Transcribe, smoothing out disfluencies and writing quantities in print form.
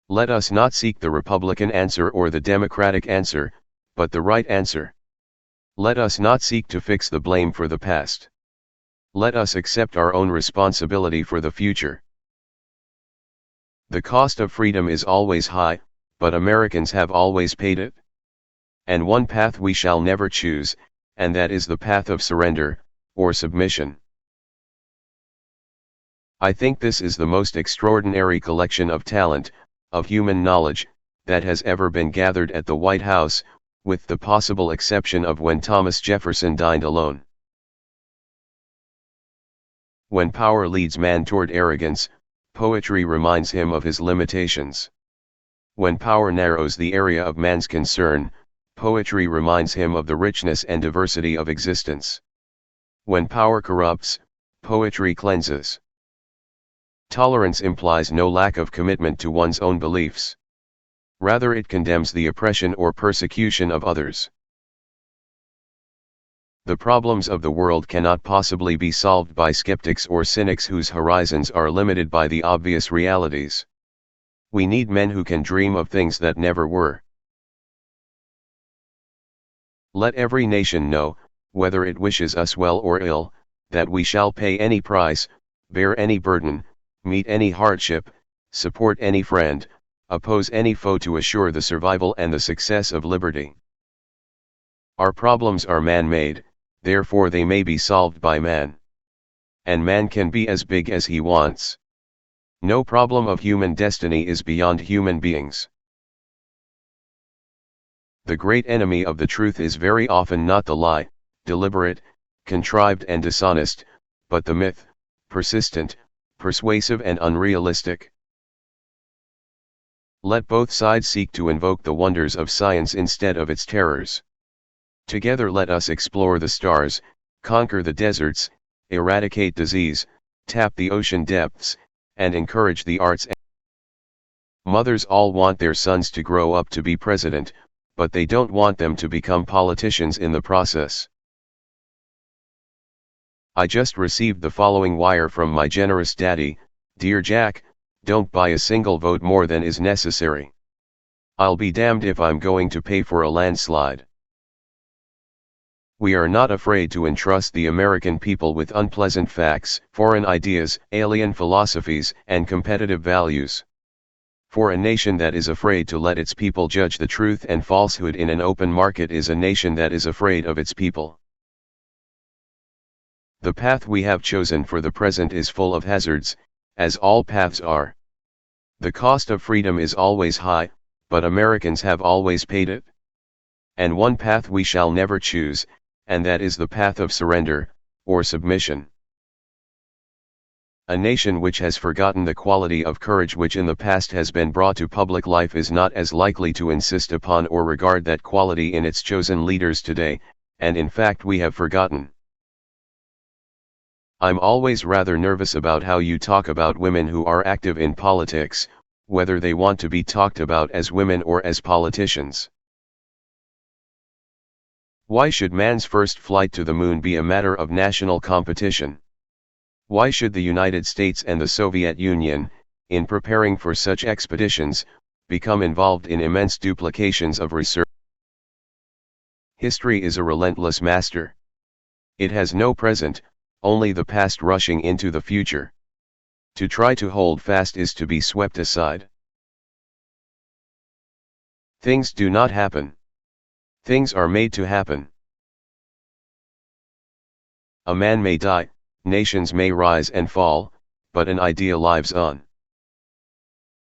Let us not seek the Republican answer or the Democratic answer, but the right answer. Let us not seek to fix the blame for the past. Let us accept our own responsibility for the future. The cost of freedom is always high, but Americans have always paid it. And one path we shall never choose, and that is the path of surrender, or submission. I think this is the most extraordinary collection of talent, of human knowledge, that has ever been gathered at the White House, with the possible exception of when Thomas Jefferson dined alone. When power leads man toward arrogance, poetry reminds him of his limitations. When power narrows the area of man's concern, poetry reminds him of the richness and diversity of existence. When power corrupts, poetry cleanses. Tolerance implies no lack of commitment to one's own beliefs. Rather, it condemns the oppression or persecution of others. The problems of the world cannot possibly be solved by skeptics or cynics whose horizons are limited by the obvious realities. We need men who can dream of things that never were. Let every nation know, whether it wishes us well or ill, that we shall pay any price, bear any burden, meet any hardship, support any friend, oppose any foe to assure the survival and the success of liberty. Our problems are man-made, therefore they may be solved by man. And man can be as big as he wants. No problem of human destiny is beyond human beings. The great enemy of the truth is very often not the lie, deliberate, contrived and dishonest, but the myth, persistent, persuasive and unrealistic. Let both sides seek to invoke the wonders of science instead of its terrors. Together let us explore the stars, conquer the deserts, eradicate disease, tap the ocean depths, and encourage the arts. Mothers all want their sons to grow up to be president, but they don't want them to become politicians in the process. I just received the following wire from my generous daddy: "Dear Jack, don't buy a single vote more than is necessary. I'll be damned if I'm going to pay for a landslide." We are not afraid to entrust the American people with unpleasant facts, foreign ideas, alien philosophies, and competitive values. For a nation that is afraid to let its people judge the truth and falsehood in an open market is a nation that is afraid of its people. The path we have chosen for the present is full of hazards, as all paths are. The cost of freedom is always high, but Americans have always paid it. And one path we shall never choose, and that is the path of surrender, or submission. A nation which has forgotten the quality of courage which in the past has been brought to public life is not as likely to insist upon or regard that quality in its chosen leaders today, and in fact we have forgotten. I'm always rather nervous about how you talk about women who are active in politics, whether they want to be talked about as women or as politicians. Why should man's first flight to the moon be a matter of national competition? Why should the United States and the Soviet Union, in preparing for such expeditions, become involved in immense duplications of research? History is a relentless master. It has no present, only the past rushing into the future. To try to hold fast is to be swept aside. Things do not happen. Things are made to happen. A man may die, nations may rise and fall, but an idea lives on.